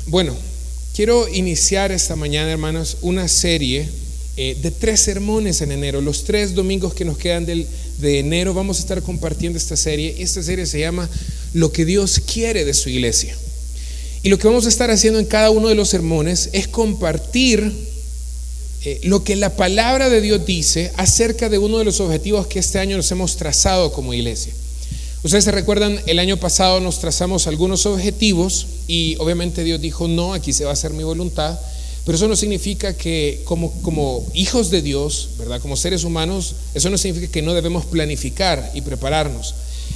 Bueno, quiero iniciar esta mañana, hermanos, una serie de 3 sermones en enero. Los 3 domingos que nos quedan de enero vamos a estar compartiendo esta serie. Esta serie se llama Lo que Dios quiere de su iglesia. Y lo que vamos a estar haciendo en cada uno de los sermones es compartir lo que la palabra de Dios dice acerca de uno de los objetivos que este año nos hemos trazado como iglesia. Ustedes se recuerdan, el año pasado nos trazamos algunos objetivos y obviamente Dios dijo: no, aquí se va a hacer mi voluntad. Pero eso no significa que como hijos de Dios, ¿verdad? Como seres humanos, eso no significa que no debemos planificar y prepararnos.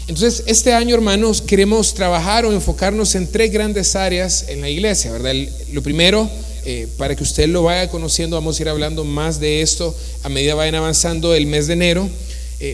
Entonces, este año, hermanos, queremos trabajar o enfocarnos en 3 grandes áreas en la iglesia, ¿verdad? Lo primero, para que usted lo vaya conociendo, vamos a ir hablando más de esto a medida vayan avanzando el mes de enero.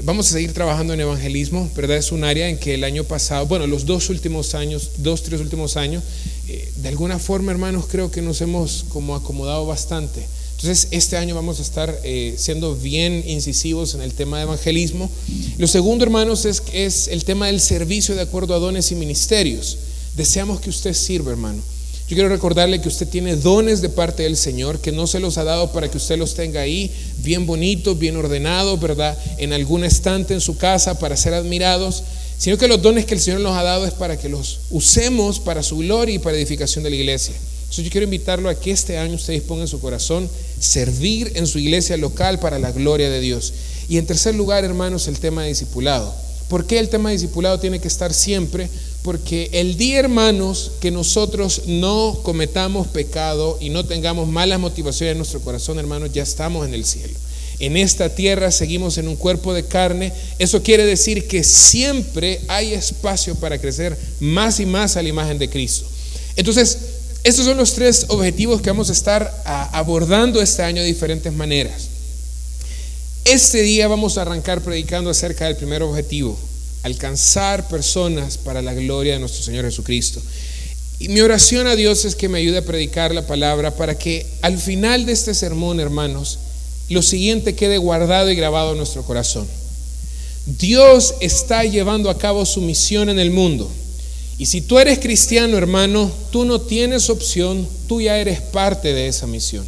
Vamos a seguir trabajando en evangelismo, ¿verdad? Es un área en que el año pasado, bueno, los 3 últimos años, de alguna forma, hermanos, creo que nos hemos como acomodado bastante. Entonces, este año vamos a estar siendo bien incisivos en el tema de evangelismo. Lo segundo, hermanos, es el tema del servicio de acuerdo a dones y ministerios. Deseamos que usted sirva, hermano. Yo quiero recordarle que usted tiene dones de parte del Señor, que no se los ha dado para que usted los tenga ahí bien bonitos, bien ordenados, ¿verdad? En algún estante en su casa para ser admirados, sino que los dones que el Señor nos ha dado es para que los usemos para su gloria y para edificación de la iglesia. Entonces yo quiero invitarlo a que este año usted disponga en su corazón servir en su iglesia local para la gloria de Dios. Y en tercer lugar, hermanos, el tema de discipulado. ¿Por qué el tema de discipulado tiene que estar siempre? Porque el día, hermanos, que nosotros no cometamos pecado y no tengamos malas motivaciones en nuestro corazón, hermanos, ya estamos en el cielo. En esta tierra seguimos en un cuerpo de carne. Eso quiere decir que siempre hay espacio para crecer más y más a la imagen de Cristo. Entonces, estos son los 3 objetivos que vamos a estar abordando este año de diferentes maneras. Este día vamos a arrancar predicando acerca del primer objetivo: alcanzar personas para la gloria de nuestro Señor Jesucristo. Y mi oración a Dios es que me ayude a predicar la palabra para que al final de este sermón, hermanos, lo siguiente quede guardado y grabado en nuestro corazón. Dios está llevando a cabo su misión en el mundo. Y si tú eres cristiano, hermano, tú no tienes opción, tú ya eres parte de esa misión.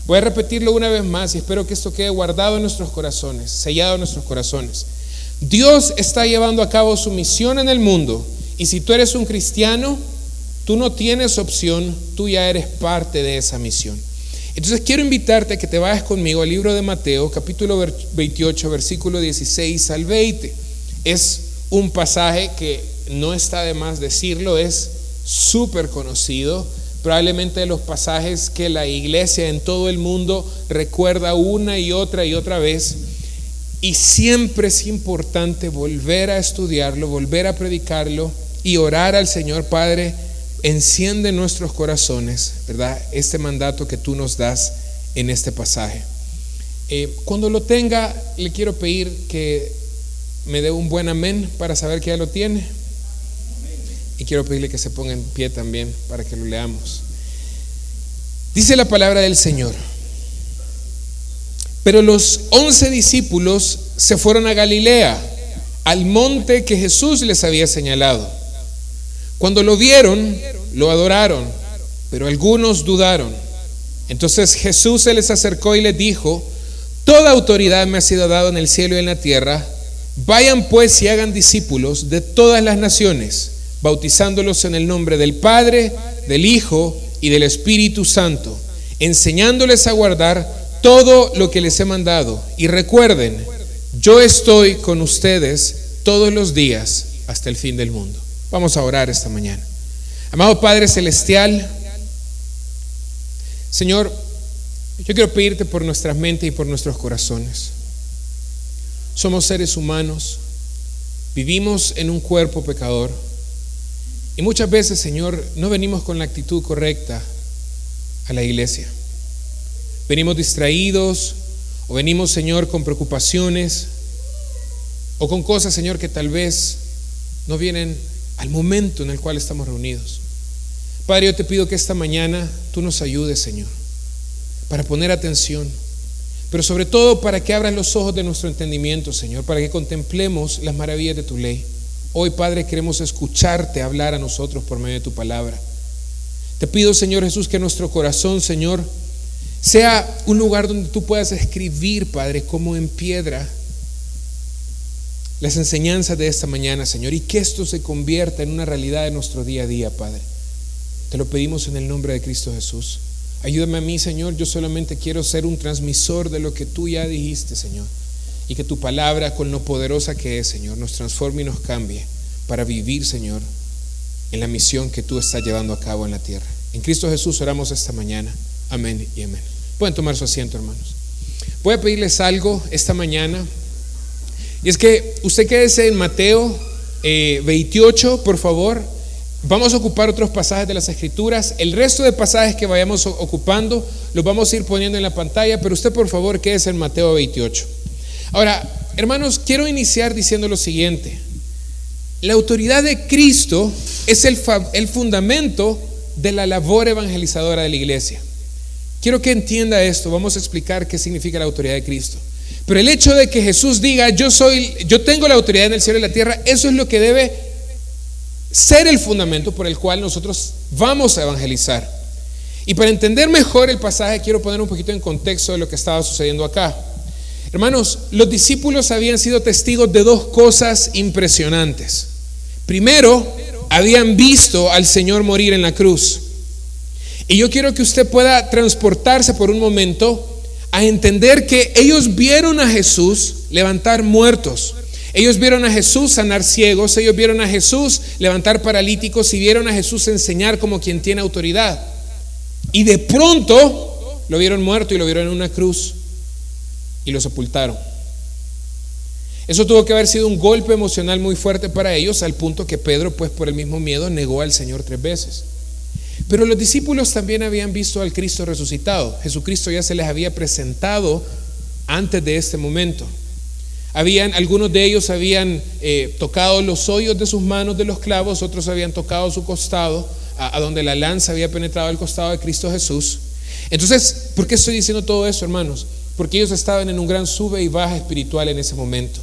Voy a repetirlo una vez más y espero que esto quede guardado en nuestros corazones, sellado en nuestros corazones. Dios está llevando a cabo su misión en el mundo, y si tú eres un cristiano, tú no tienes opción, tú ya eres parte de esa misión. Entonces quiero invitarte a que te vayas conmigo al libro de Mateo, capítulo 28, versículo 16 al 20. Es un pasaje que no está de más decirlo, es súper conocido, probablemente de los pasajes que la iglesia en todo el mundo recuerda una y otra vez. Y siempre es importante volver a estudiarlo, volver a predicarlo y orar al Señor: Padre, enciende nuestros corazones, ¿verdad? Este mandato que tú nos das en este pasaje. Cuando lo tenga, le quiero pedir que me dé un buen amén para saber que ya lo tiene. Y quiero pedirle que se ponga en pie también para que lo leamos. Dice la palabra del Señor: pero los 11 discípulos se fueron a Galilea, al monte que Jesús les había señalado. Cuando lo vieron, lo adoraron, pero algunos dudaron. Entonces Jesús se les acercó y les dijo: toda autoridad me ha sido dada en el cielo y en la tierra. Vayan pues y hagan discípulos de todas las naciones, bautizándolos en el nombre del Padre, del Hijo y del Espíritu Santo, enseñándoles a guardar todo lo que les he mandado. Y recuerden, yo estoy con ustedes todos los días hasta el fin del mundo. Vamos a orar esta mañana. Amado Padre Celestial, Señor, yo quiero pedirte por nuestras mentes y por nuestros corazones. Somos seres humanos, vivimos en un cuerpo pecador, y muchas veces, Señor, no venimos con la actitud correcta a la iglesia. Venimos distraídos, o venimos, Señor, con preocupaciones, o con cosas, Señor, que tal vez no vienen al momento en el cual estamos reunidos. Padre, yo te pido que esta mañana tú nos ayudes, Señor, para poner atención, pero sobre todo para que abras los ojos de nuestro entendimiento, Señor, para que contemplemos las maravillas de tu ley. Hoy, Padre, queremos escucharte hablar a nosotros por medio de tu palabra. Te pido, Señor Jesús, que nuestro corazón, Señor, sea un lugar donde tú puedas escribir, Padre, como en piedra, las enseñanzas de esta mañana, Señor, y que esto se convierta en una realidad de nuestro día a día, Padre. Te lo pedimos en el nombre de Cristo Jesús. Ayúdame a mí, Señor, yo solamente quiero ser un transmisor de lo que tú ya dijiste, Señor, y que tu palabra, con lo poderosa que es, Señor, nos transforme y nos cambie para vivir, Señor, en la misión que tú estás llevando a cabo en la tierra. En Cristo Jesús oramos esta mañana. Amén y amén. Pueden tomar su asiento, hermanos. Voy a pedirles algo esta mañana, y es que usted quédese en Mateo 28, por favor. Vamos a ocupar otros pasajes de las Escrituras. El resto de pasajes que vayamos ocupando los vamos a ir poniendo en la pantalla, pero usted, por favor, quédese en Mateo 28. Ahora, hermanos, quiero iniciar diciendo lo siguiente. La autoridad de Cristo es el fundamento de la labor evangelizadora de la iglesia. Quiero que entienda esto. Vamos a explicar qué significa la autoridad de Cristo. Pero el hecho de que Jesús diga, yo tengo la autoridad en el cielo y la tierra, eso es lo que debe ser el fundamento por el cual nosotros vamos a evangelizar. Y para entender mejor el pasaje, quiero poner un poquito en contexto de lo que estaba sucediendo acá. Hermanos, los discípulos habían sido testigos de dos cosas impresionantes. Primero, habían visto al Señor morir en la cruz. Y yo quiero que usted pueda transportarse por un momento a entender que ellos vieron a Jesús levantar muertos. Ellos vieron a Jesús sanar ciegos, ellos vieron a Jesús levantar paralíticos y vieron a Jesús enseñar como quien tiene autoridad. Y de pronto lo vieron muerto y lo vieron en una cruz y lo sepultaron. Eso tuvo que haber sido un golpe emocional muy fuerte para ellos, al punto que Pedro, pues por el mismo miedo, negó al Señor 3 veces. Pero los discípulos también habían visto al Cristo resucitado. Jesucristo ya se les había presentado antes de este momento. Algunos de ellos habían tocado los hoyos de sus manos de los clavos, otros habían tocado su costado, a donde la lanza había penetrado el costado de Cristo Jesús. Entonces, ¿por qué estoy diciendo todo eso, hermanos? Porque ellos estaban en un gran sube y baja espiritual en ese momento.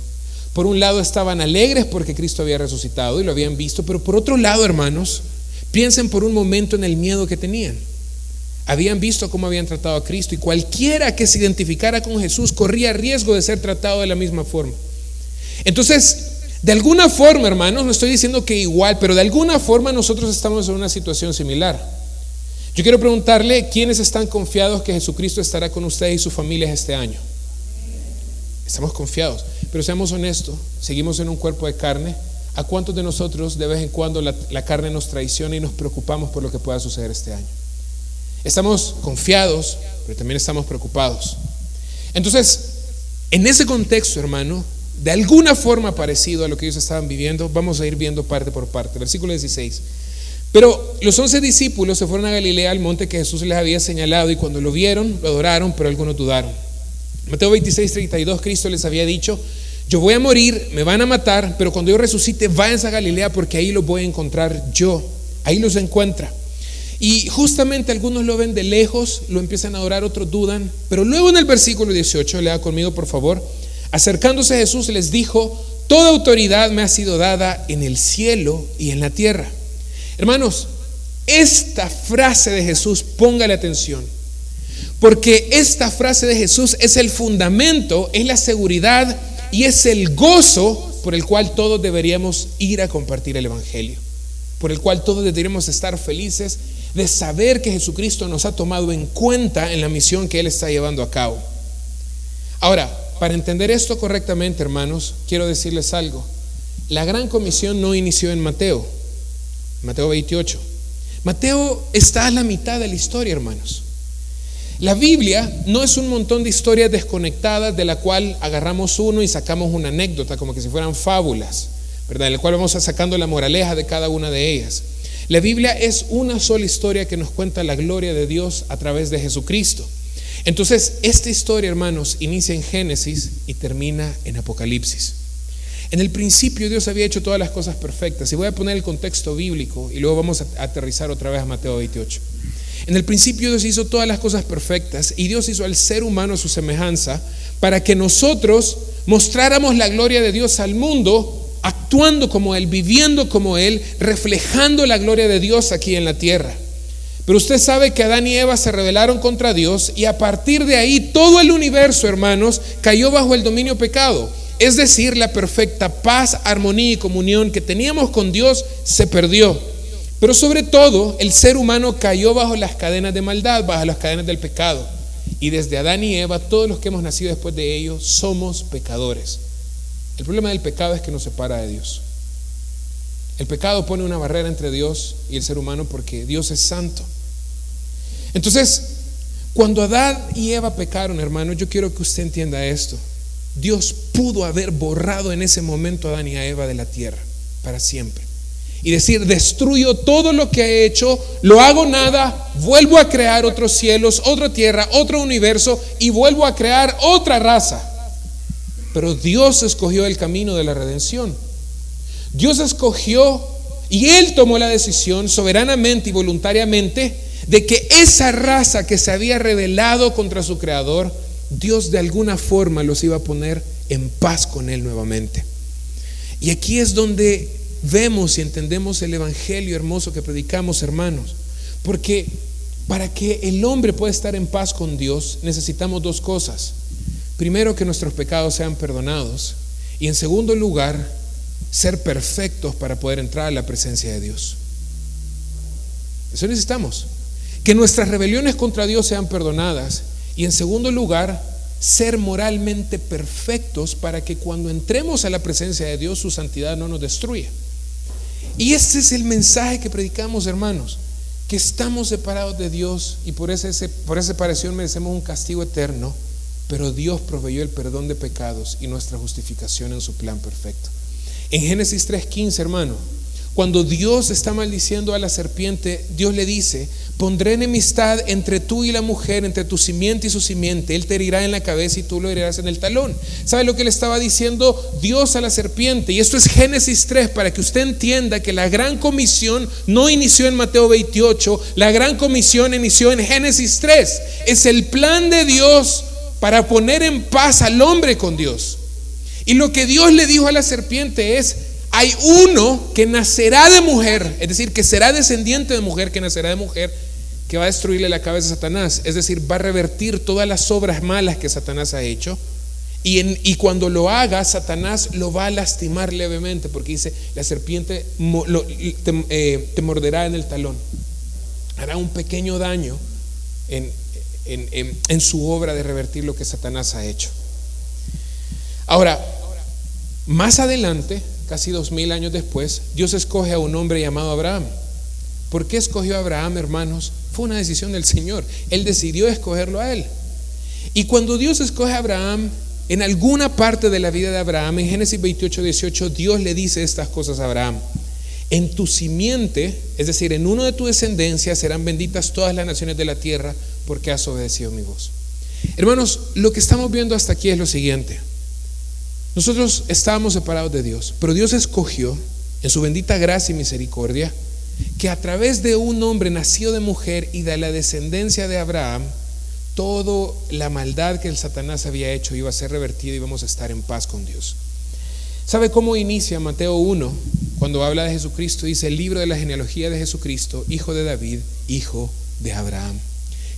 Por un lado estaban alegres porque Cristo había resucitado y lo habían visto, pero por otro lado, hermanos, piensen por un momento en el miedo que tenían. Habían visto cómo habían tratado a Cristo y cualquiera que se identificara con Jesús corría riesgo de ser tratado de la misma forma. Entonces, de alguna forma, hermanos, no estoy diciendo que igual, pero de alguna forma nosotros estamos en una situación similar. Yo quiero preguntarle, ¿quiénes están confiados que Jesucristo estará con ustedes y sus familias este año? Estamos confiados, pero seamos honestos, seguimos en un cuerpo de carne. ¿A cuántos de nosotros de vez en cuando la carne nos traiciona y nos preocupamos por lo que pueda suceder este año? Estamos confiados, pero también estamos preocupados. Entonces, en ese contexto, hermano, de alguna forma parecido a lo que ellos estaban viviendo, vamos a ir viendo parte por parte. Versículo 16. Pero los 11 discípulos se fueron a Galilea, al monte que Jesús les había señalado, y cuando lo vieron, lo adoraron, pero algunos dudaron. Mateo 26:32, Cristo les había dicho: yo voy a morir, me van a matar, pero cuando yo resucite, váyanse a Galilea, porque ahí los voy a encontrar yo. Ahí los encuentra. Y justamente algunos lo ven de lejos, lo empiezan a adorar, otros dudan. Pero luego en el versículo 18, lea conmigo por favor, acercándose a Jesús les dijo: toda autoridad me ha sido dada en el cielo y en la tierra. Hermanos, esta frase de Jesús, póngale atención, porque esta frase de Jesús es el fundamento, es la seguridad y es el gozo por el cual todos deberíamos ir a compartir el evangelio, por el cual todos deberíamos estar felices de saber que Jesucristo nos ha tomado en cuenta en la misión que Él está llevando a cabo. Ahora, para entender esto correctamente, hermanos, quiero decirles algo. La gran comisión no inició en Mateo 28. Mateo está a la mitad de la historia, hermanos. La Biblia no es un montón de historias desconectadas de la cual agarramos uno y sacamos una anécdota como que si fueran fábulas, ¿verdad? En la cual vamos sacando la moraleja de cada una de ellas. La Biblia es una sola historia que nos cuenta la gloria de Dios a través de Jesucristo. Entonces, esta historia, hermanos, inicia en Génesis y termina en Apocalipsis. En el principio Dios había hecho todas las cosas perfectas. Y voy a poner el contexto bíblico y luego vamos a aterrizar otra vez a Mateo 28. En el principio Dios hizo todas las cosas perfectas y Dios hizo al ser humano a su semejanza para que nosotros mostráramos la gloria de Dios al mundo, actuando como Él, viviendo como Él, reflejando la gloria de Dios aquí en la tierra. Pero usted sabe que Adán y Eva se rebelaron contra Dios y a partir de ahí todo el universo, hermanos, cayó bajo el dominio pecado. Es decir, la perfecta paz, armonía y comunión que teníamos con Dios se perdió. Pero sobre todo, el ser humano cayó bajo las cadenas de maldad, bajo las cadenas del pecado. Y desde Adán y Eva, todos los que hemos nacido después de ellos, somos pecadores. El problema del pecado es que nos separa de Dios. El pecado pone una barrera entre Dios y el ser humano porque Dios es santo. Entonces, cuando Adán y Eva pecaron, hermanos, yo quiero que usted entienda esto. Dios pudo haber borrado en ese momento a Adán y a Eva de la tierra para siempre y decir: destruyo todo lo que he hecho, lo hago nada, vuelvo a crear otros cielos, otra tierra, otro universo y vuelvo a crear otra raza. Pero Dios escogió el camino de la redención. Dios escogió y Él tomó la decisión soberanamente y voluntariamente de que esa raza que se había rebelado contra su creador, Dios de alguna forma los iba a poner en paz con Él nuevamente. Y aquí es donde vemos y entendemos el evangelio hermoso que predicamos, hermanos, porque para que el hombre pueda estar en paz con Dios necesitamos dos cosas. Primero, que nuestros pecados sean perdonados, y en segundo lugar, ser perfectos para poder entrar a la presencia de Dios. Eso necesitamos, que nuestras rebeliones contra Dios sean perdonadas, y en segundo lugar, ser moralmente perfectos para que cuando entremos a la presencia de Dios, su santidad no nos destruya. Y este es el mensaje que predicamos, hermanos, que estamos separados de Dios y por esa separación merecemos un castigo eterno, pero Dios proveyó el perdón de pecados y nuestra justificación en su plan perfecto. En Génesis 3:15, hermano, cuando Dios está maldiciendo a la serpiente, Dios le dice: pondré enemistad entre tú y la mujer, entre tu simiente y su simiente. Él te herirá en la cabeza y tú lo herirás en el talón. ¿Sabe lo que le estaba diciendo Dios a la serpiente? Y esto es Génesis 3, para que usted entienda que la gran comisión no inició en Mateo 28, la gran comisión inició en Génesis 3. Es el plan de Dios para poner en paz al hombre con Dios. Y lo que Dios le dijo a la serpiente es: hay uno que nacerá de mujer, es decir, que será descendiente de mujer, que nacerá de mujer, que va a destruirle la cabeza a Satanás, es decir, va a revertir todas las obras malas que Satanás ha hecho, y cuando lo haga, Satanás lo va a lastimar levemente, porque dice: la serpiente te morderá en el talón, hará un pequeño daño en su obra de revertir lo que Satanás ha hecho. Ahora, más adelante, casi 2000 años después, Dios escoge a un hombre llamado Abraham. ¿Por qué escogió a Abraham, hermanos? Fue una decisión del Señor. Él decidió escogerlo a él. Y cuando Dios escoge a Abraham, en alguna parte de la vida de Abraham, en Génesis 28:18, Dios le dice estas cosas a Abraham: en tu simiente, es decir, en uno de tu descendencia, serán benditas todas las naciones de la tierra, porque has obedecido mi voz. Hermanos, lo que estamos viendo hasta aquí es lo siguiente. Nosotros estábamos separados de Dios, pero Dios escogió en su bendita gracia y misericordia que a través de un hombre nacido de mujer y de la descendencia de Abraham, toda la maldad que el Satanás había hecho iba a ser revertida y íbamos a estar en paz con Dios. ¿Sabe cómo inicia Mateo 1? Cuando habla de Jesucristo, dice: el libro de la genealogía de Jesucristo, hijo de David, hijo de Abraham.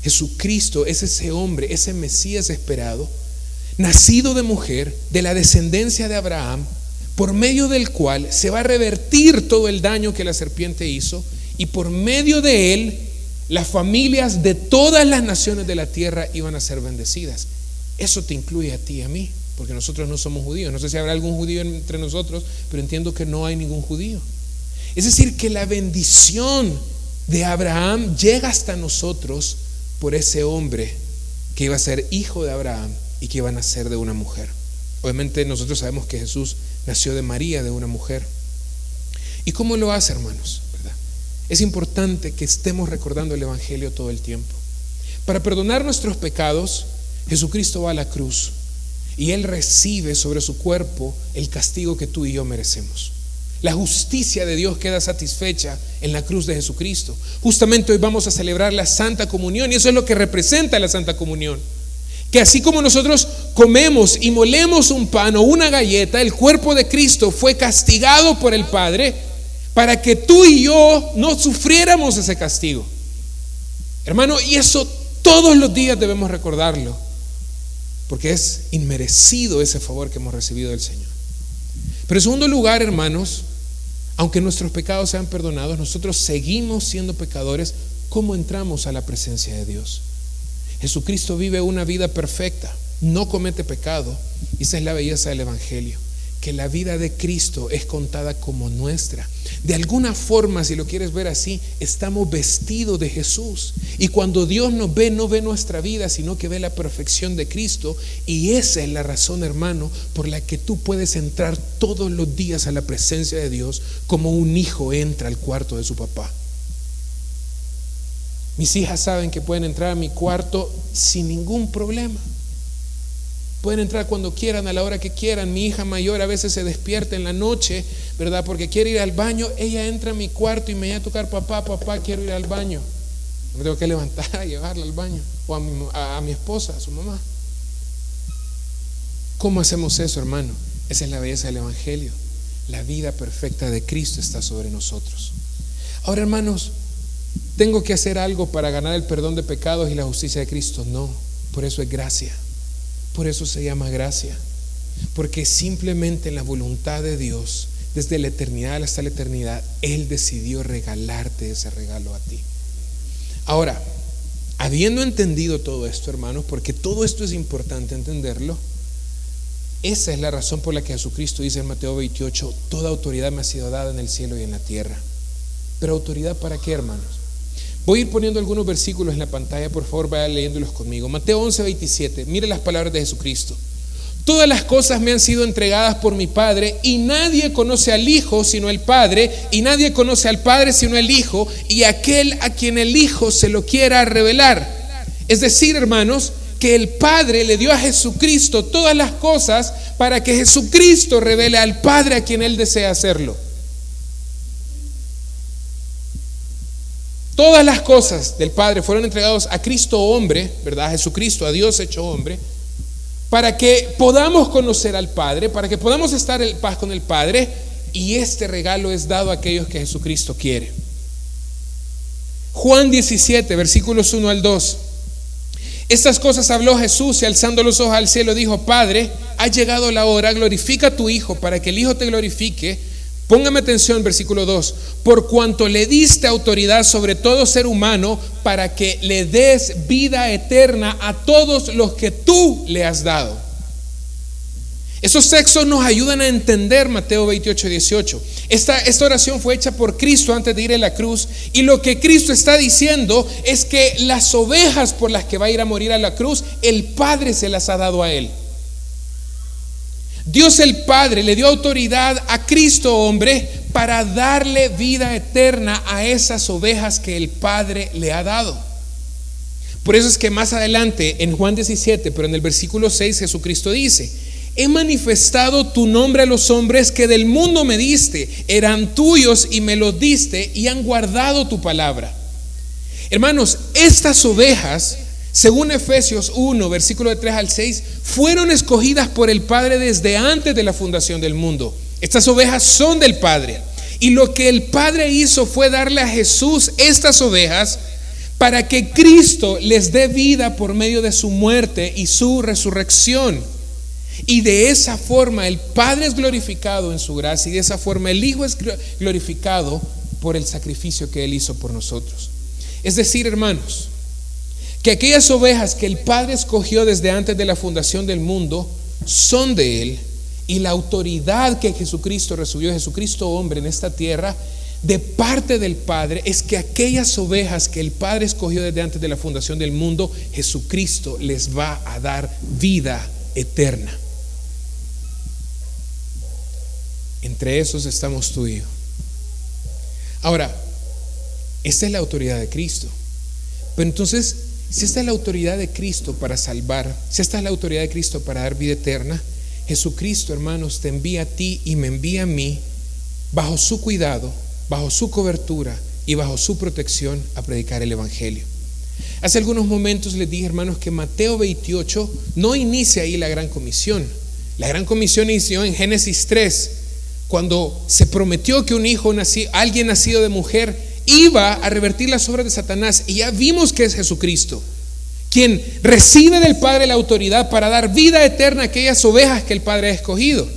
Jesucristo es ese hombre, ese Mesías esperado, nacido de mujer, de la descendencia de Abraham, por medio del cual se va a revertir todo el daño que la serpiente hizo, y por medio de él las familias de todas las naciones de la tierra iban a ser bendecidas. Eso te incluye a ti y a mí, porque nosotros no somos judíos. No sé si habrá algún judío entre nosotros, pero entiendo que no hay ningún judío. Es decir, que la bendición de Abraham llega hasta nosotros por ese hombre que iba a ser hijo de Abraham y que iba a nacer de una mujer. Obviamente nosotros sabemos que Jesús nació de María, de una mujer. ¿Y cómo lo hace, hermanos? ¿Verdad? Es importante que estemos recordando el evangelio todo el tiempo. Para perdonar nuestros pecados, Jesucristo va a la cruz y Él recibe sobre su cuerpo el castigo que tú y yo merecemos. La justicia de Dios queda satisfecha en la cruz de Jesucristo. Justamente hoy vamos a celebrar la Santa Comunión, y eso es lo que representa la Santa Comunión. Que así como nosotros comemos y molemos un pan o una galleta, el cuerpo de Cristo fue castigado por el Padre para que tú y yo no sufriéramos ese castigo. Hermano, y eso todos los días debemos recordarlo, porque es inmerecido ese favor que hemos recibido del Señor. Pero en segundo lugar, hermanos, aunque nuestros pecados sean perdonados, nosotros seguimos siendo pecadores. ¿Cómo entramos a la presencia de Dios? Jesucristo vive una vida perfecta, no comete pecado, y esa es la belleza del Evangelio, que la vida de Cristo es contada como nuestra. De alguna forma, si lo quieres ver así, estamos vestidos de Jesús, y cuando Dios nos ve, no ve nuestra vida, sino que ve la perfección de Cristo. Y esa es la razón, hermano, por la que tú puedes entrar todos los días a la presencia de Dios como un hijo entra al cuarto de su papá. Mis hijas saben que pueden entrar a mi cuarto sin ningún problema. Pueden entrar cuando quieran, a la hora que quieran. Mi hija mayor a veces se despierta en la noche, ¿verdad? Porque quiere ir al baño. Ella entra a mi cuarto y me viene a tocar: papá, quiero ir al baño. Me tengo que levantar a llevarla al baño. O a mi esposa, a su mamá. ¿Cómo hacemos eso, hermano? Esa es la belleza del Evangelio. La vida perfecta de Cristo está sobre nosotros. Ahora, hermanos, ¿tengo que hacer algo para ganar el perdón de pecados y la justicia de Cristo? No, por eso es gracia. Por eso se llama gracia, porque simplemente en la voluntad de Dios, desde la eternidad hasta la eternidad, Él decidió regalarte ese regalo a ti. Ahora, habiendo entendido todo esto, hermanos, porque todo esto es importante entenderlo, esa es la razón por la que Jesucristo dice en Mateo 28: toda autoridad me ha sido dada en el cielo y en la tierra. Pero ¿autoridad para qué, hermanos? Voy a ir poniendo algunos versículos en la pantalla, por favor vayan leyéndolos conmigo. Mateo 11:27, mire las palabras de Jesucristo: todas las cosas me han sido entregadas por mi Padre, y nadie conoce al Hijo sino el Padre, y nadie conoce al Padre sino el Hijo, y aquel a quien el Hijo se lo quiera revelar. Es decir, hermanos, que el Padre le dio a Jesucristo todas las cosas para que Jesucristo revele al Padre a quien Él desea hacerlo. Todas las cosas del Padre fueron entregadas a Cristo hombre, ¿verdad? A Jesucristo, a Dios hecho hombre, para que podamos conocer al Padre, para que podamos estar en paz con el Padre, y este regalo es dado a aquellos que Jesucristo quiere. Juan 17, versículos 1 al 2. Estas cosas habló Jesús, y alzando los ojos al cielo dijo: Padre, ha llegado la hora, glorifica a tu Hijo, para que el Hijo te glorifique. Póngame atención, versículo 2: por cuanto le diste autoridad sobre todo ser humano, para que le des vida eterna a todos los que tú le has dado. Esos textos nos ayudan a entender Mateo 28:18. Esta oración fue hecha por Cristo antes de ir a la cruz, y lo que Cristo está diciendo es que las ovejas por las que va a ir a morir a la cruz, el Padre se las ha dado a Él. Dios el Padre le dio autoridad a Cristo hombre para darle vida eterna a esas ovejas que el Padre le ha dado. Por eso es que más adelante en Juan 17, pero en el versículo 6, Jesucristo dice: he manifestado tu nombre a los hombres que del mundo me diste, eran tuyos y me los diste y han guardado tu palabra. Hermanos, estas ovejas, según Efesios 1, versículo de 3 al 6, fueron escogidas por el Padre desde antes de la fundación del mundo. Estas ovejas son del Padre, y lo que el Padre hizo fue darle a Jesús estas ovejas para que Cristo les dé vida por medio de su muerte y su resurrección. Y de esa forma el Padre es glorificado en su gracia, y de esa forma el Hijo es glorificado por el sacrificio que Él hizo por nosotros. Es decir, hermanos, que aquellas ovejas que el Padre escogió desde antes de la fundación del mundo son de Él, y la autoridad que Jesucristo recibió, Jesucristo hombre en esta tierra, de parte del Padre, es que aquellas ovejas que el Padre escogió desde antes de la fundación del mundo, Jesucristo les va a dar vida eterna. Entre esos estamos tú y yo. Ahora, esta es la autoridad de Cristo. Pero entonces, si esta es la autoridad de Cristo para salvar, si esta es la autoridad de Cristo para dar vida eterna, Jesucristo, hermanos, te envía a ti y me envía a mí, bajo su cuidado, bajo su cobertura y bajo su protección, a predicar el Evangelio. Hace algunos momentos les dije, hermanos, que Mateo 28 no inicia ahí la gran comisión. La gran comisión inició en Génesis 3, cuando se prometió que un hijo alguien nacido de mujer iba a revertir las obras de Satanás, y ya vimos que es Jesucristo quien recibe del Padre la autoridad para dar vida eterna a aquellas ovejas que el Padre ha escogido.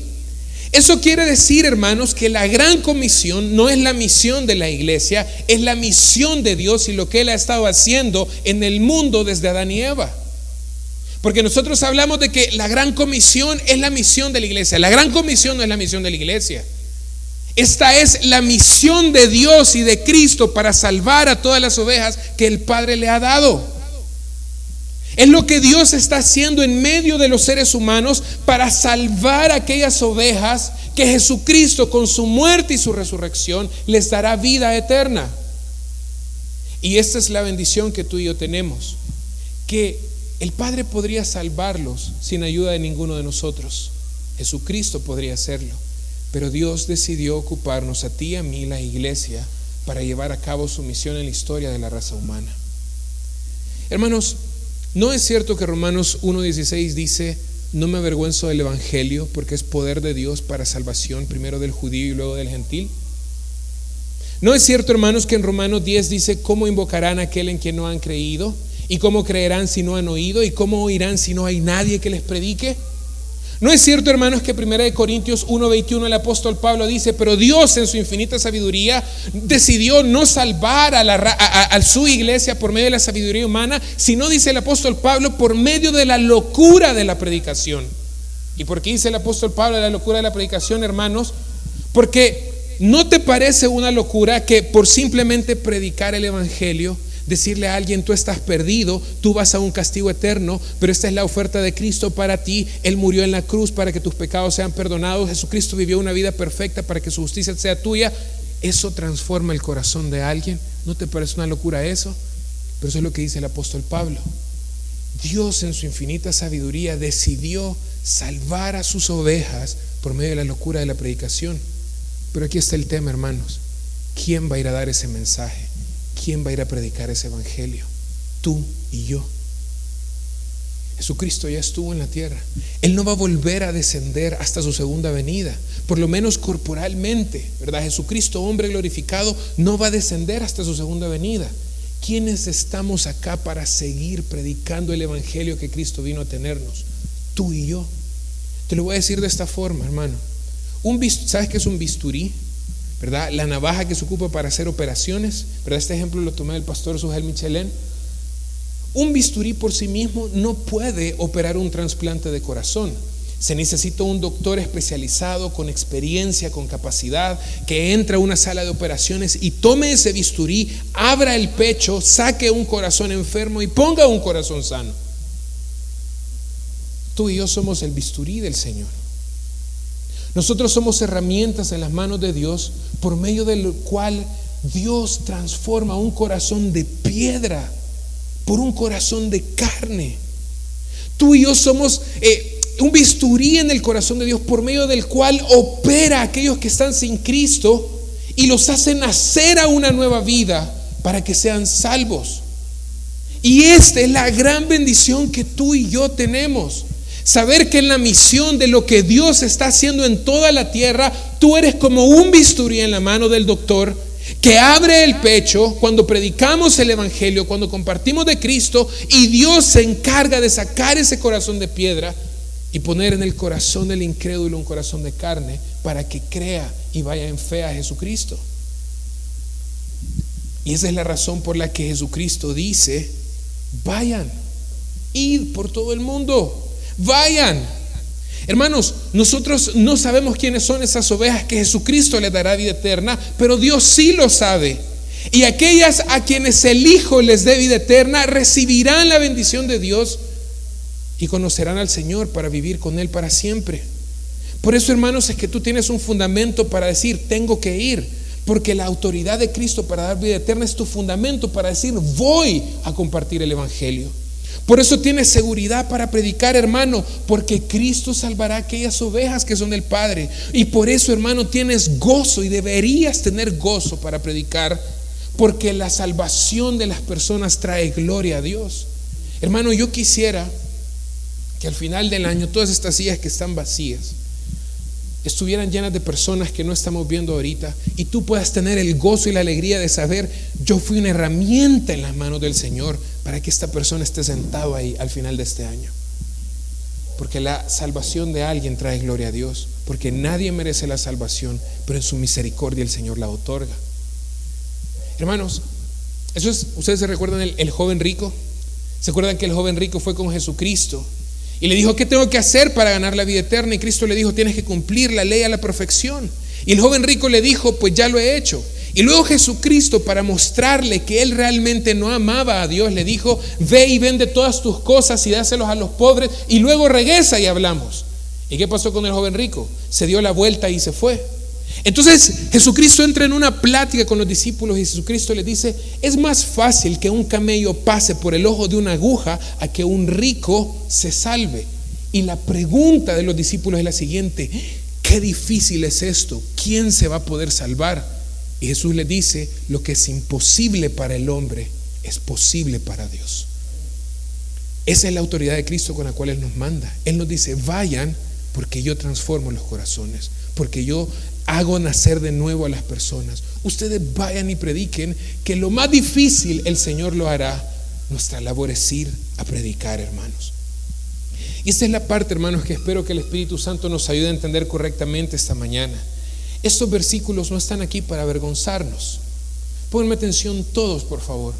Eso quiere decir, hermanos, que la gran comisión no es la misión de la iglesia, es la misión de Dios y lo que Él ha estado haciendo en el mundo desde Adán y Eva. Porque nosotros hablamos de que la gran comisión es la misión de la iglesia. La gran comisión no es la misión de la iglesia. Esta es la misión de Dios y de Cristo para salvar a todas las ovejas que el Padre le ha dado. Es lo que Dios está haciendo en medio de los seres humanos para salvar a aquellas ovejas que Jesucristo con su muerte y su resurrección les dará vida eterna. Y esta es la bendición que tú y yo tenemos, que el Padre podría salvarlos sin ayuda de ninguno de nosotros. Jesucristo podría hacerlo, pero Dios decidió ocuparnos a ti y a mí, la iglesia, para llevar a cabo su misión en la historia de la raza humana. Hermanos, ¿no es cierto que Romanos 1:16 dice: no me avergüenzo del evangelio, porque es poder de Dios para salvación, primero del judío y luego del gentil? ¿No es cierto, hermanos, que en Romanos 10 dice: cómo invocarán a aquel en quien no han creído? ¿Y cómo creerán si no han oído? ¿Y cómo oirán si no hay nadie que les predique? ¿No es cierto, hermanos, que 1 Corintios 1:21 el apóstol Pablo dice: pero Dios en su infinita sabiduría decidió no salvar a su iglesia por medio de la sabiduría humana, sino, dice el apóstol Pablo, por medio de la locura de la predicación? ¿Y por qué dice el apóstol Pablo de la locura de la predicación, hermanos? Porque ¿no te parece una locura que por simplemente predicar el evangelio, decirle a alguien: tú estás perdido, tú vas a un castigo eterno, pero esta es la oferta de Cristo para ti, Él murió en la cruz para que tus pecados sean perdonados, Jesucristo vivió una vida perfecta para que su justicia sea tuya? Eso transforma el corazón de alguien. ¿No te parece una locura eso? Pero eso es lo que dice el apóstol Pablo. Dios en su infinita sabiduría decidió salvar a sus ovejas por medio de la locura de la predicación. Pero aquí está el tema, hermanos: ¿quién va a ir a dar ese mensaje? ¿Quién va a ir a predicar ese evangelio? Tú y yo. Jesucristo ya estuvo en la tierra. Él no va a volver a descender hasta su segunda venida, por lo menos corporalmente, ¿verdad? Jesucristo, hombre glorificado, no va a descender hasta su segunda venida. ¿Quiénes estamos acá para seguir predicando el evangelio que Cristo vino a tenernos? Tú y yo. Te lo voy a decir de esta forma, hermano. ¿Sabes qué es un bisturí? ¿Verdad? La navaja que se ocupa para hacer operaciones, ¿verdad? Este ejemplo lo tomé del pastor Sujel Michelén. Un bisturí por sí mismo no puede operar un trasplante de corazón. Se necesita un doctor especializado, con experiencia, con capacidad, que entre a una sala de operaciones y tome ese bisturí, abra el pecho, saque un corazón enfermo y ponga un corazón sano. Tú y yo somos el bisturí del Señor. Nosotros somos herramientas en las manos de Dios, por medio del cual Dios transforma un corazón de piedra por un corazón de carne. Tú y yo somos un bisturí en el corazón de Dios, por medio del cual opera a aquellos que están sin Cristo y los hace nacer a una nueva vida para que sean salvos. Y esta es la gran bendición que tú y yo tenemos. Saber que en la misión de lo que Dios está haciendo en toda la tierra, tú eres como un bisturí en la mano del doctor que abre el pecho cuando predicamos el evangelio, cuando compartimos de Cristo, y Dios se encarga de sacar ese corazón de piedra y poner en el corazón del incrédulo un corazón de carne para que crea y vaya en fe a Jesucristo. Y esa es la razón por la que Jesucristo dice: vayan, id por todo el mundo. Vayan. Hermanos, nosotros no sabemos quiénes son esas ovejas que Jesucristo les dará vida eterna, pero Dios sí lo sabe. Y aquellas a quienes el Hijo les dé vida eterna recibirán la bendición de Dios y conocerán al Señor para vivir con Él para siempre. Por eso, hermanos, es que tú tienes un fundamento para decir: tengo que ir, porque la autoridad de Cristo para dar vida eterna es tu fundamento para decir: voy a compartir el evangelio. Por eso tienes seguridad para predicar, hermano, porque Cristo salvará a aquellas ovejas que son del Padre. Y por eso, hermano, tienes gozo y deberías tener gozo para predicar, porque la salvación de las personas trae gloria a Dios. Hermano, yo quisiera que al final del año todas estas sillas que están vacías, estuvieran llenas de personas que no estamos viendo ahorita, y tú puedas tener el gozo y la alegría de saber: yo fui una herramienta en las manos del Señor para que esta persona esté sentado ahí al final de este año. Porque la salvación de alguien trae gloria a Dios, porque nadie merece la salvación, pero en su misericordia el Señor la otorga. Hermanos, ¿ustedes se recuerdan el joven rico? ¿Se acuerdan que el joven rico fue con Jesucristo y le dijo: ¿qué tengo que hacer para ganar la vida eterna? Y Cristo le dijo: tienes que cumplir la ley a la perfección. Y el joven rico le dijo: pues ya lo he hecho. Y luego Jesucristo, para mostrarle que él realmente no amaba a Dios, le dijo: ve y vende todas tus cosas y dáselos a los pobres, y luego regresa y hablamos. ¿Y qué pasó con el joven rico? Se dio la vuelta y se fue. Entonces Jesucristo entra en una plática con los discípulos y Jesucristo les dice: es más fácil que un camello pase por el ojo de una aguja a que un rico se salve. Y la pregunta de los discípulos es la siguiente: qué difícil es esto, ¿quién se va a poder salvar? Y Jesús les dice: lo que es imposible para el hombre es posible para Dios. Esa es la autoridad de Cristo con la cual Él nos manda. Él nos dice: vayan, porque yo transformo los corazones, porque yo hago nacer de nuevo a las personas. Ustedes vayan y prediquen, que lo más difícil el Señor lo hará. Nuestra labor es ir a predicar, hermanos. Y esta es la parte, hermanos, que espero que el Espíritu Santo nos ayude a entender correctamente esta mañana. Estos versículos no están aquí para avergonzarnos. Pónganme atención todos, por favor,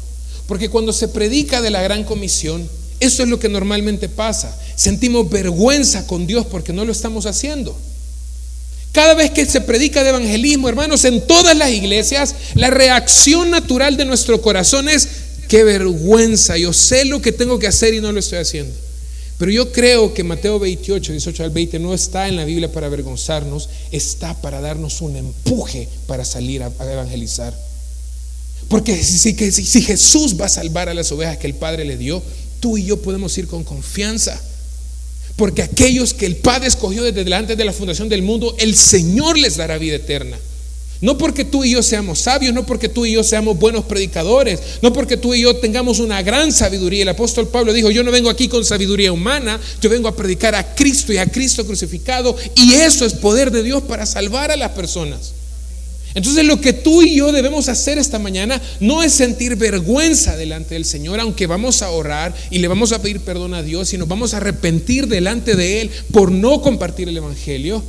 porque cuando se predica de la gran comisión, eso es lo que normalmente pasa. Sentimos vergüenza con Dios porque no lo estamos haciendo. Cada vez que se predica de evangelismo, hermanos, en todas las iglesias, la reacción natural de nuestro corazón es: qué vergüenza, yo sé lo que tengo que hacer y no lo estoy haciendo. Pero yo creo que Mateo 28, 18 al 20 no está en la Biblia para avergonzarnos, está para darnos un empuje para salir a evangelizar. Porque si Jesús va a salvar a las ovejas que el Padre le dio, tú y yo podemos ir con confianza. Porque aquellos que el Padre escogió desde delante de la fundación del mundo, el Señor les dará vida eterna. No porque tú y yo seamos sabios, no porque tú y yo seamos buenos predicadores, no porque tú y yo tengamos una gran sabiduría. El apóstol Pablo dijo: yo no vengo aquí con sabiduría humana, yo vengo a predicar a Cristo y a Cristo crucificado, y eso es poder de Dios para salvar a las personas. Entonces lo que tú y yo debemos hacer esta mañana no es sentir vergüenza delante del Señor, aunque vamos a orar y le vamos a pedir perdón a Dios y nos vamos a arrepentir delante de Él por no compartir el evangelio.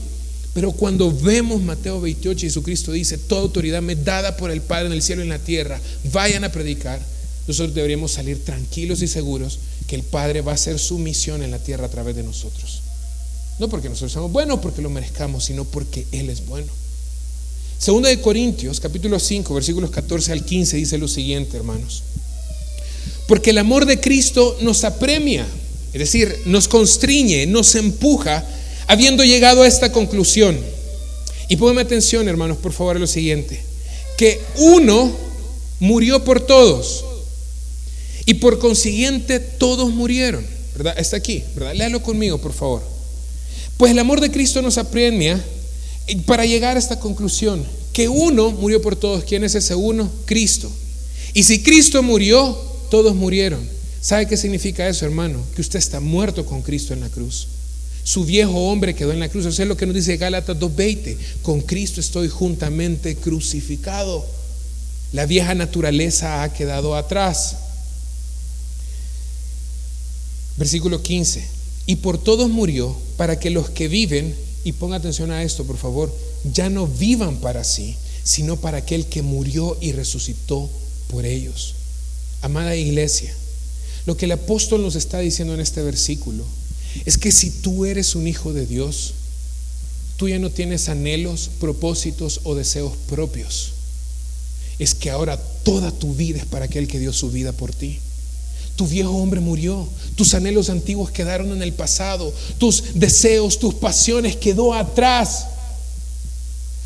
Pero cuando vemos Mateo 28, Jesucristo dice: toda autoridad me es dada por el Padre en el cielo y en la tierra, vayan a predicar. Nosotros deberíamos salir tranquilos y seguros que el Padre va a hacer su misión en la tierra a través de nosotros. No porque nosotros somos buenos, porque lo merezcamos, sino porque Él es bueno. Segunda de Corintios, capítulo 5, versículos 14 al 15 dice lo siguiente, hermanos: porque el amor de Cristo nos apremia, es decir, nos constriñe, nos empuja, habiendo llegado a esta conclusión. Y pónganme atención, hermanos, por favor, a lo siguiente: que uno murió por todos, y por consiguiente todos murieron. ¿Verdad? Está aquí, ¿verdad? Léalo conmigo, por favor. Pues el amor de Cristo nos apremia para llegar a esta conclusión: que uno murió por todos. ¿Quién es ese uno? Cristo. Y si Cristo murió, todos murieron. ¿Sabe qué significa eso, hermano? Que usted está muerto con Cristo en la cruz. Su viejo hombre quedó en la cruz. Eso es lo que nos dice Gálatas 2:20: con Cristo estoy juntamente crucificado. La vieja naturaleza ha quedado atrás. Versículo 15: y por todos murió, para que los que viven, y ponga atención a esto, por favor, ya no vivan para sí, sino para aquel que murió y resucitó por ellos. Amada iglesia, lo que el apóstol nos está diciendo en este versículo es que si tú eres un hijo de Dios, tú ya no tienes anhelos, propósitos o deseos propios. Es que ahora toda tu vida es para aquel que dio su vida por ti. Tu viejo hombre murió, tus anhelos antiguos quedaron en el pasado, tus deseos, tus pasiones quedó atrás.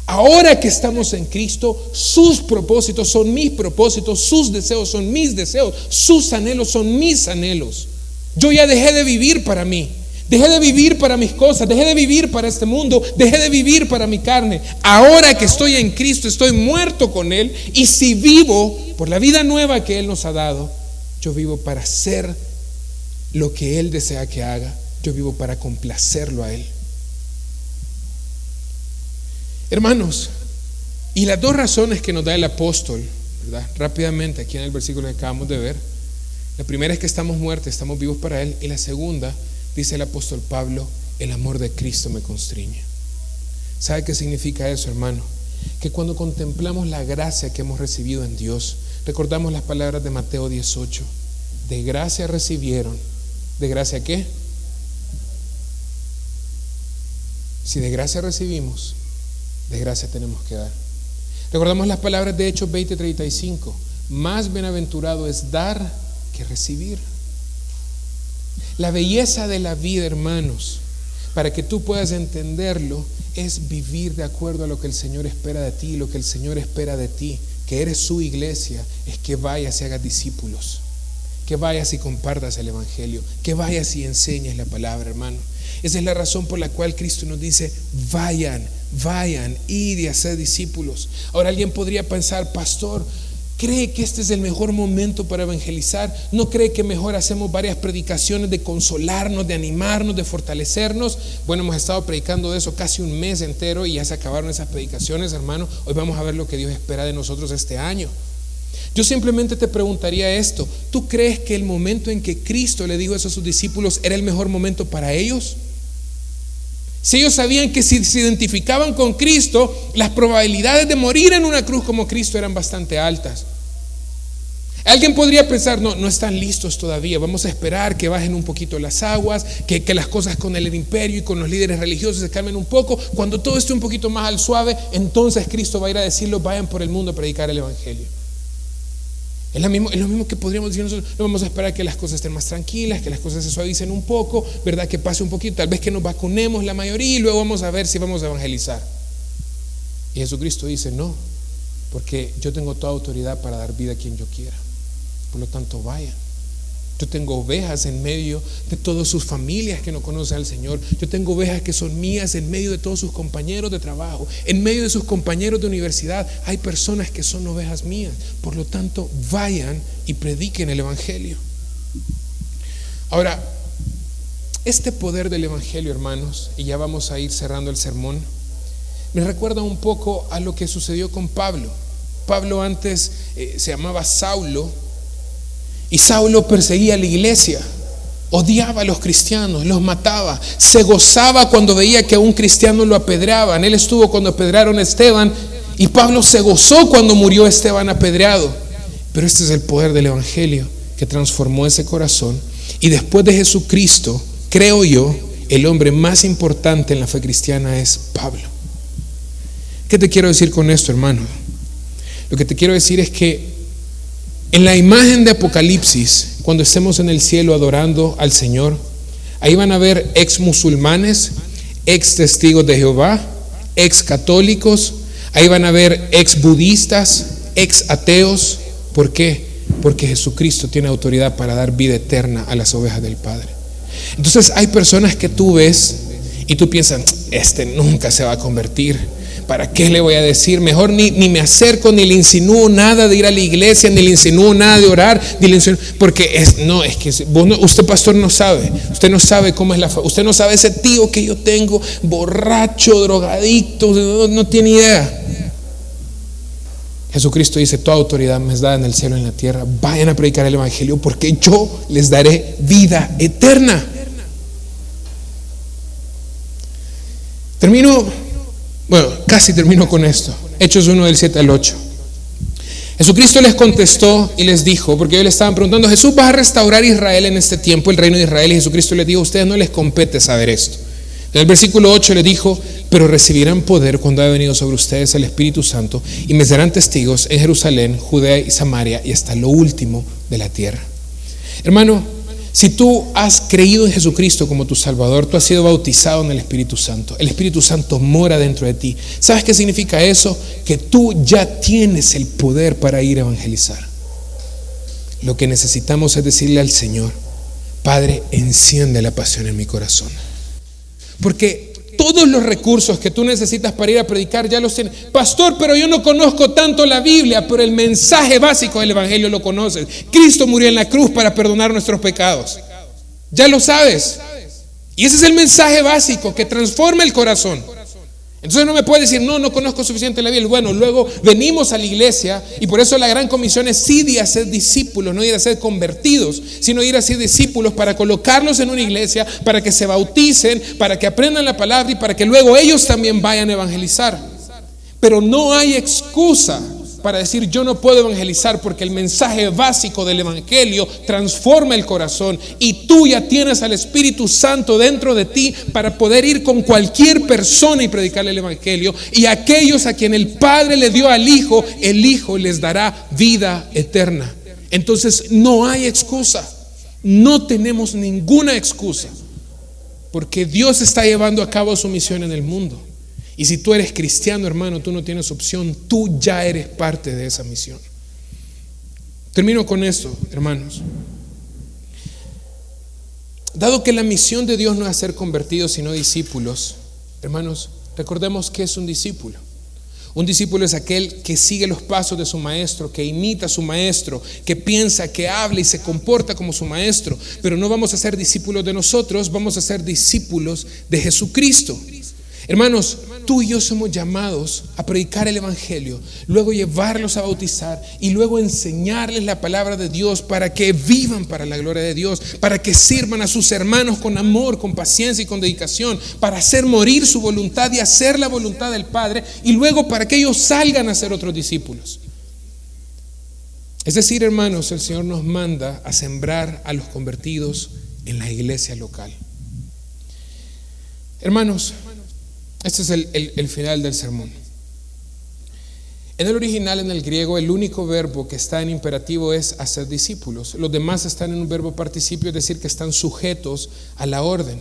Ahora que estamos en Cristo, sus propósitos son mis propósitos, sus deseos son mis deseos, sus anhelos son mis anhelos. Yo ya dejé de vivir para mí, dejé de vivir para mis cosas, dejé de vivir para este mundo, dejé de vivir para mi carne. Ahora que estoy en Cristo, estoy muerto con Él, y si vivo por la vida nueva que Él nos ha dado, yo vivo para hacer lo que Él desea que haga. Yo vivo para complacerlo a Él. Hermanos, y las dos razones que nos da el apóstol, ¿verdad? Rápidamente aquí en el versículo que acabamos de ver. La primera es que estamos muertos, estamos vivos para Él. Y la segunda, dice el apóstol Pablo, el amor de Cristo me constriñe. ¿Sabe qué significa eso, hermano? Que cuando contemplamos la gracia que hemos recibido en Dios, recordamos las palabras de Mateo 18. De gracia recibieron. ¿De gracia qué? Si de gracia recibimos, de gracia tenemos que dar. Recordamos las palabras de Hechos 20:35. Más bienaventurado es dar que recibir. La belleza de la vida, hermanos, para que tú puedas entenderlo, es vivir de acuerdo a lo que el Señor espera de ti. Lo que el Señor espera de ti, que eres su iglesia, es que vayas y hagas discípulos, que vayas y compartas el evangelio, que vayas y enseñes la palabra, hermano. Esa es la razón por la cual Cristo nos dice: vayan, id y haced discípulos. Ahora alguien podría pensar: pastor, ¿cree que este es el mejor momento para evangelizar? ¿No cree que mejor hacemos varias predicaciones de consolarnos, de animarnos, de fortalecernos? Bueno, hemos estado predicando de eso casi un mes entero y ya se acabaron esas predicaciones, hermano. Hoy vamos a ver lo que Dios espera de nosotros este año. Yo simplemente te preguntaría esto: ¿tú crees que el momento en que Cristo le dijo eso a sus discípulos era el mejor momento para ellos? Si ellos sabían que si se identificaban con Cristo, las probabilidades de morir en una cruz como Cristo eran bastante altas. Alguien podría pensar: no están listos todavía, vamos a esperar que bajen un poquito las aguas, que las cosas con el imperio y con los líderes religiosos se calmen un poco. Cuando todo esté un poquito más al suave, entonces Cristo va a ir a decirlo: vayan por el mundo a predicar el evangelio. Es lo mismo que podríamos decir nosotros: no vamos a esperar que las cosas estén más tranquilas, que las cosas se suavicen un poco, ¿verdad? Que pase un poquito, tal vez que nos vacunemos la mayoría y luego vamos a ver si vamos a evangelizar. Y Jesucristo dice: no, porque yo tengo toda autoridad para dar vida a quien yo quiera. Por lo tanto, vayan. Yo tengo ovejas en medio de todas sus familias que no conocen al Señor. Yo tengo ovejas que son mías en medio de todos sus compañeros de trabajo, en medio de sus compañeros de universidad. Hay personas que son ovejas mías. Por lo tanto, vayan y prediquen el evangelio. Ahora, este poder del evangelio, hermanos, y ya vamos a ir cerrando el sermón, me recuerda un poco a lo que sucedió con Pablo. Pablo antes se llamaba Saulo, y Saulo perseguía a la iglesia, odiaba a los cristianos, los mataba, se gozaba cuando veía que a un cristiano lo apedreaban. Él estuvo cuando apedrearon a Esteban, y Pablo se gozó cuando murió Esteban apedreado. Pero este es el poder del evangelio que transformó ese corazón. Y después de Jesucristo, creo yo, el hombre más importante en la fe cristiana es Pablo. ¿Qué te quiero decir con esto, hermano? Lo que te quiero decir es que en la imagen de Apocalipsis, cuando estemos en el cielo adorando al Señor, ahí van a ver ex musulmanes, ex testigos de Jehová, ex católicos, ahí van a ver ex budistas, ex ateos. ¿Por qué? Porque Jesucristo tiene autoridad para dar vida eterna a las ovejas del Padre. Entonces hay personas que tú ves y tú piensas: este nunca se va a convertir. ¿Para qué le voy a decir? Mejor ni me acerco, ni le insinúo nada de ir a la iglesia, ni le insinúo nada de orar, porque usted, pastor, no sabe. Usted no sabe cómo es la fe. Usted no sabe ese tío que yo tengo, borracho, drogadicto, no tiene idea. Jesucristo dice: toda autoridad me es dada en el cielo y en la tierra. Vayan a predicar el evangelio, porque yo les daré vida eterna. Casi termino con esto. Hechos 1 del 7 al 8. Jesucristo les contestó y les dijo, porque ellos le estaban preguntando: Jesús, ¿vas a restaurar Israel en este tiempo, el reino de Israel? Y Jesucristo les dijo: a ustedes no les compete saber esto. En el versículo 8 le dijo: pero recibirán poder cuando haya venido sobre ustedes el Espíritu Santo, y me serán testigos en Jerusalén, Judea y Samaria, y hasta lo último de la tierra. Hermano, si tú has creído en Jesucristo como tu Salvador, tú has sido bautizado en el Espíritu Santo. El Espíritu Santo mora dentro de ti. ¿Sabes qué significa eso? Que tú ya tienes el poder para ir a evangelizar. Lo que necesitamos es decirle al Señor: Padre, enciende la pasión en mi corazón. Porque todos los recursos que tú necesitas para ir a predicar ya los tienes. Pastor, pero yo no conozco tanto la Biblia. Pero el mensaje básico del evangelio lo conoces. Cristo murió en la cruz para perdonar nuestros pecados. Ya lo sabes. Y ese es el mensaje básico que transforma el corazón. Entonces no me puede decir, no conozco suficiente la Biblia. Bueno, luego venimos a la iglesia y por eso la gran comisión es sí de hacer discípulos, no ir a ser convertidos, sino ir a ser discípulos para colocarlos en una iglesia, para que se bauticen, para que aprendan la palabra y para que luego ellos también vayan a evangelizar. Pero no hay excusa para decir yo no puedo evangelizar, porque el mensaje básico del evangelio transforma el corazón y tú ya tienes al Espíritu Santo dentro de ti para poder ir con cualquier persona y predicarle el evangelio, y aquellos a quien el Padre le dio al Hijo, el Hijo les dará vida eterna. Entonces no hay excusa, no tenemos ninguna excusa, porque Dios está llevando a cabo su misión en el mundo. Y si tú eres cristiano, hermano, tú no tienes opción, tú ya eres parte de esa misión. Termino con esto, hermanos. Dado que la misión de Dios no es ser convertidos, sino discípulos, hermanos, recordemos que es un discípulo. Un discípulo es aquel que sigue los pasos de su maestro, que imita a su maestro, que piensa, que habla y se comporta como su maestro. Pero no vamos a ser discípulos de nosotros, vamos a ser discípulos de Jesucristo. Hermanos, tú y yo somos llamados a predicar el evangelio, luego llevarlos a bautizar y luego enseñarles la palabra de Dios para que vivan para la gloria de Dios, para que sirvan a sus hermanos con amor, con paciencia y con dedicación, para hacer morir su voluntad y hacer la voluntad del Padre, y luego para que ellos salgan a ser otros discípulos. Es decir, hermanos, el Señor nos manda a sembrar a los convertidos en la iglesia local. Hermanos, este es el final del sermón. En el original, en el griego, el único verbo que está en imperativo es hacer discípulos. Los demás están en un verbo participio, es decir, que están sujetos a la orden.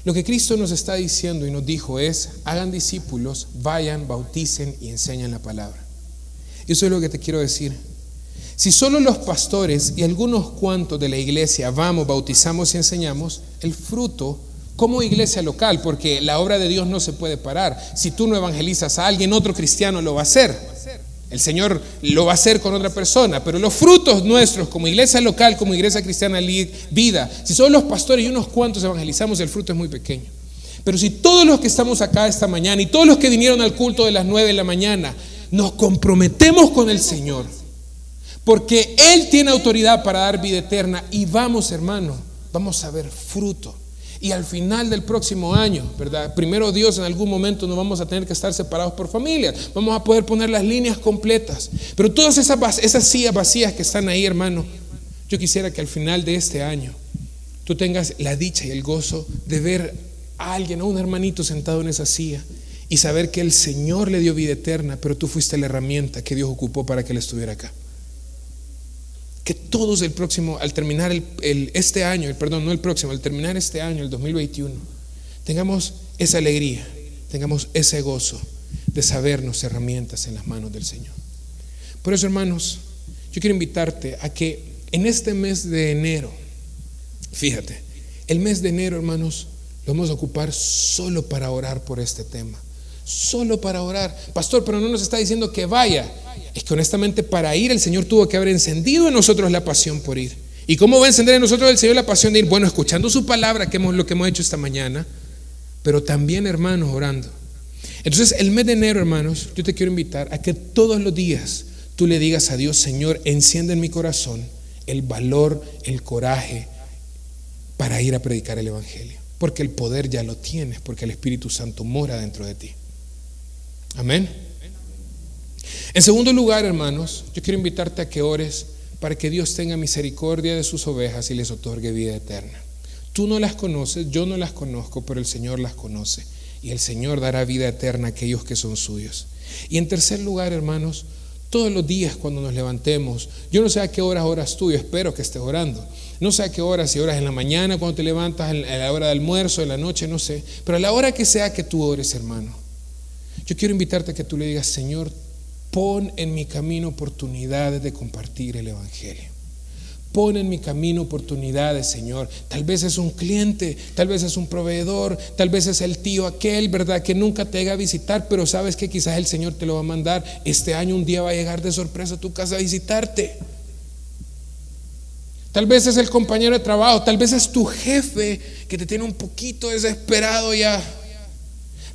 Lo que Cristo nos está diciendo y nos dijo es: hagan discípulos, vayan, bauticen y enseñen la palabra. Y eso es lo que te quiero decir. Si solo los pastores y algunos cuantos de la iglesia vamos, bautizamos y enseñamos, el fruto como iglesia local, porque la obra de Dios no se puede parar. Si tú no evangelizas a alguien, otro cristiano lo va a hacer. El Señor lo va a hacer con otra persona. Pero los frutos nuestros como iglesia local, como iglesia cristiana vida, si solo los pastores y unos cuantos evangelizamos, el fruto es muy pequeño. Pero si todos los que estamos acá esta mañana y todos los que vinieron al culto de las 9 de la mañana nos comprometemos con el Señor, porque Él tiene autoridad para dar vida eterna, y vamos, hermano, vamos a ver fruto. Y al final del próximo año, ¿verdad? Primero Dios, en algún momento no vamos a tener que estar separados por familias. Vamos a poder poner las líneas completas. Pero todas esas sillas vacías que están ahí, hermano, yo quisiera que al final de este año tú tengas la dicha y el gozo de ver a alguien, a un hermanito sentado en esa silla, y saber que el Señor le dio vida eterna, pero tú fuiste la herramienta que Dios ocupó para que Él estuviera acá. Que todos al terminar este año, al terminar este año, el 2021, tengamos esa alegría, tengamos ese gozo de sabernos herramientas en las manos del Señor. Por eso, hermanos, yo quiero invitarte a que en este mes de enero, fíjate, el mes de enero, hermanos, lo vamos a ocupar solo para orar por este tema. Solo para orar. Pastor, pero no nos está diciendo que vaya. Es que honestamente, para ir, el Señor tuvo que haber encendido en nosotros la pasión por ir. ¿Y cómo va a encender en nosotros el Señor la pasión de ir? Bueno, escuchando su palabra, lo que hemos hecho esta mañana, pero también, hermanos, orando. Entonces, el mes de enero, hermanos, yo te quiero invitar a que todos los días tú le digas a Dios: Señor, enciende en mi corazón el valor, el coraje para ir a predicar el evangelio, porque el poder ya lo tienes, porque el Espíritu Santo mora dentro de ti. Amén. En segundo lugar, hermanos, yo quiero invitarte a que ores para que Dios tenga misericordia de sus ovejas y les otorgue vida eterna. Tú no las conoces, yo no las conozco, pero el Señor las conoce, y el Señor dará vida eterna a aquellos que son suyos. Y en tercer lugar, hermanos, todos los días cuando nos levantemos, yo no sé a qué horas oras tú, yo espero que estés orando. No sé a qué horas, si oras en la mañana cuando te levantas, a la hora de almuerzo, en la noche, no sé, pero a la hora que sea que tú ores, hermano, yo quiero invitarte a que tú le digas: Señor, pon en mi camino oportunidades de compartir el evangelio. Pon en mi camino oportunidades, Señor. Tal vez es un cliente, tal vez es un proveedor, tal vez es el tío aquel, ¿verdad?, que nunca te llega a visitar, pero sabes que quizás el Señor te lo va a mandar. Este año un día va a llegar de sorpresa a tu casa a visitarte. Tal vez es el compañero de trabajo, tal vez es tu jefe que te tiene un poquito desesperado ya.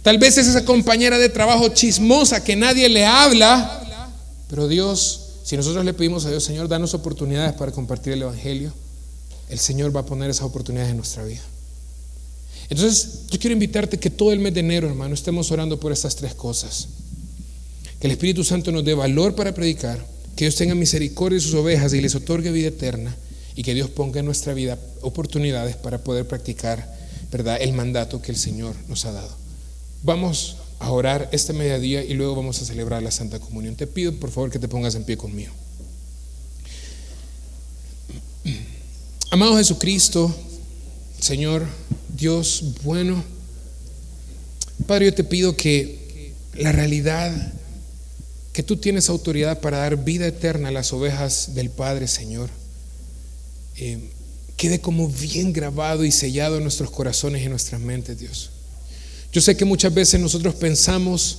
Tal vez es esa compañera de trabajo chismosa que nadie le habla. Pero Dios, si nosotros le pedimos a Dios, Señor, danos oportunidades para compartir el evangelio, el Señor va a poner esas oportunidades en nuestra vida. Entonces yo quiero invitarte que todo el mes de enero, hermano, estemos orando por estas tres cosas: que el Espíritu Santo nos dé valor para predicar, que Dios tenga misericordia de sus ovejas y les otorgue vida eterna, y que Dios ponga en nuestra vida oportunidades para poder practicar, ¿verdad?, el mandato que el Señor nos ha dado. Vamos a orar este mediodía y luego vamos a celebrar la Santa Comunión. Te pido por favor que te pongas en pie conmigo. Amado Jesucristo, Señor Dios bueno, Padre, yo te pido que la realidad que tú tienes autoridad para dar vida eterna a las ovejas del Padre, Señor, quede como bien grabado y sellado en nuestros corazones y en nuestras mentes, Dios. Yo sé que muchas veces nosotros pensamos: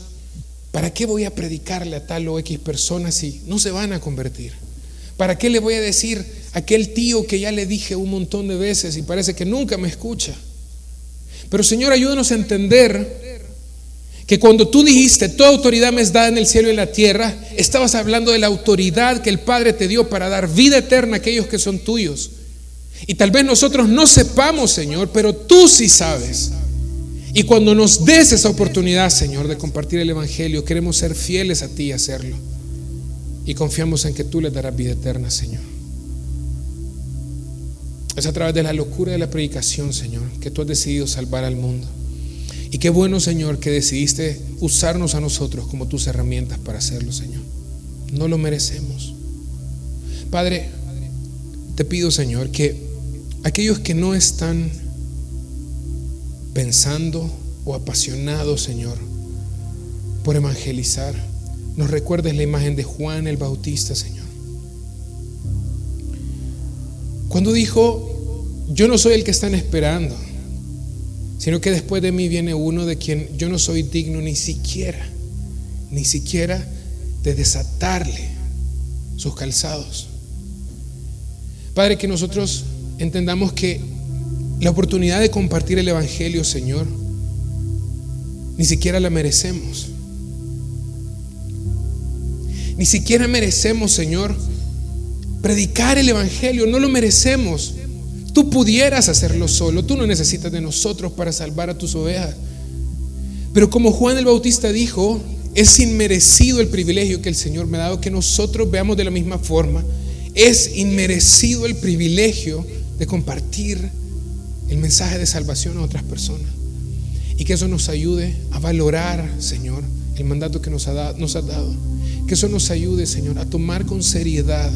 ¿para qué voy a predicarle a tal o X persona si no se van a convertir? ¿Para qué le voy a decir a aquel tío que ya le dije un montón de veces y parece que nunca me escucha? Pero Señor, ayúdanos a entender que cuando tú dijiste: toda autoridad me es dada en el cielo y en la tierra, estabas hablando de la autoridad que el Padre te dio para dar vida eterna a aquellos que son tuyos. Y tal vez nosotros no sepamos, Señor, pero tú sí sabes. Y cuando nos des esa oportunidad, Señor, de compartir el evangelio, queremos ser fieles a ti y hacerlo. Y confiamos en que tú les darás vida eterna, Señor. Es a través de la locura de la predicación, Señor, que tú has decidido salvar al mundo. Y qué bueno, Señor, que decidiste usarnos a nosotros como tus herramientas para hacerlo, Señor. No lo merecemos. Padre, te pido, Señor, que aquellos que no están pensando o apasionados, Señor, por evangelizar, nos recuerdes la imagen de Juan el Bautista, Señor. Cuando dijo: yo no soy el que están esperando, sino que después de mí viene uno de quien yo no soy digno ni siquiera de desatarle sus calzados. Padre, que nosotros entendamos que la oportunidad de compartir el evangelio, Señor, ni siquiera la merecemos. Ni siquiera merecemos, Señor, predicar el evangelio. No lo merecemos. Tú pudieras hacerlo solo. Tú no necesitas de nosotros para salvar a tus ovejas. Pero como Juan el Bautista dijo: es inmerecido el privilegio que el Señor me ha dado, que nosotros veamos de la misma forma. Es inmerecido el privilegio de compartir el mensaje de salvación a otras personas. Y que eso nos ayude a valorar, Señor, el mandato que nos has dado. Que eso nos ayude, Señor, a tomar con seriedad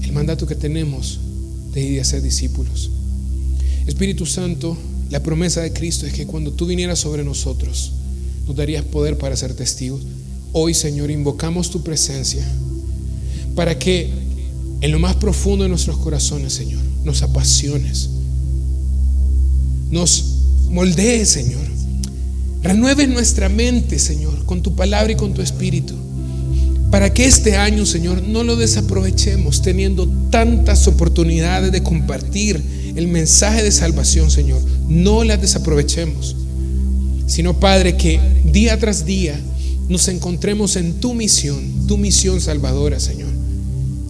el mandato que tenemos de ir a ser discípulos. Espíritu Santo, la promesa de Cristo es que cuando tú vinieras sobre nosotros, nos darías poder para ser testigos. Hoy, Señor, invocamos tu presencia para que en lo más profundo de nuestros corazones, Señor, nos apasiones, nos moldees, Señor. Renueves nuestra mente, Señor, con tu palabra y con tu espíritu, para que este año, Señor, no lo desaprovechemos, teniendo tantas oportunidades de compartir el mensaje de salvación, Señor. No las desaprovechemos, sino, Padre, que día tras día nos encontremos en tu misión salvadora, Señor,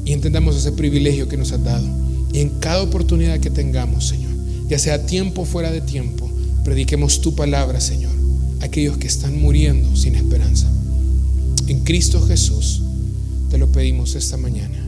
y entendamos ese privilegio que nos has dado. Y en cada oportunidad que tengamos, Señor, ya sea tiempo o fuera de tiempo, prediquemos tu palabra, Señor, a aquellos que están muriendo sin esperanza. En Cristo Jesús te lo pedimos esta mañana.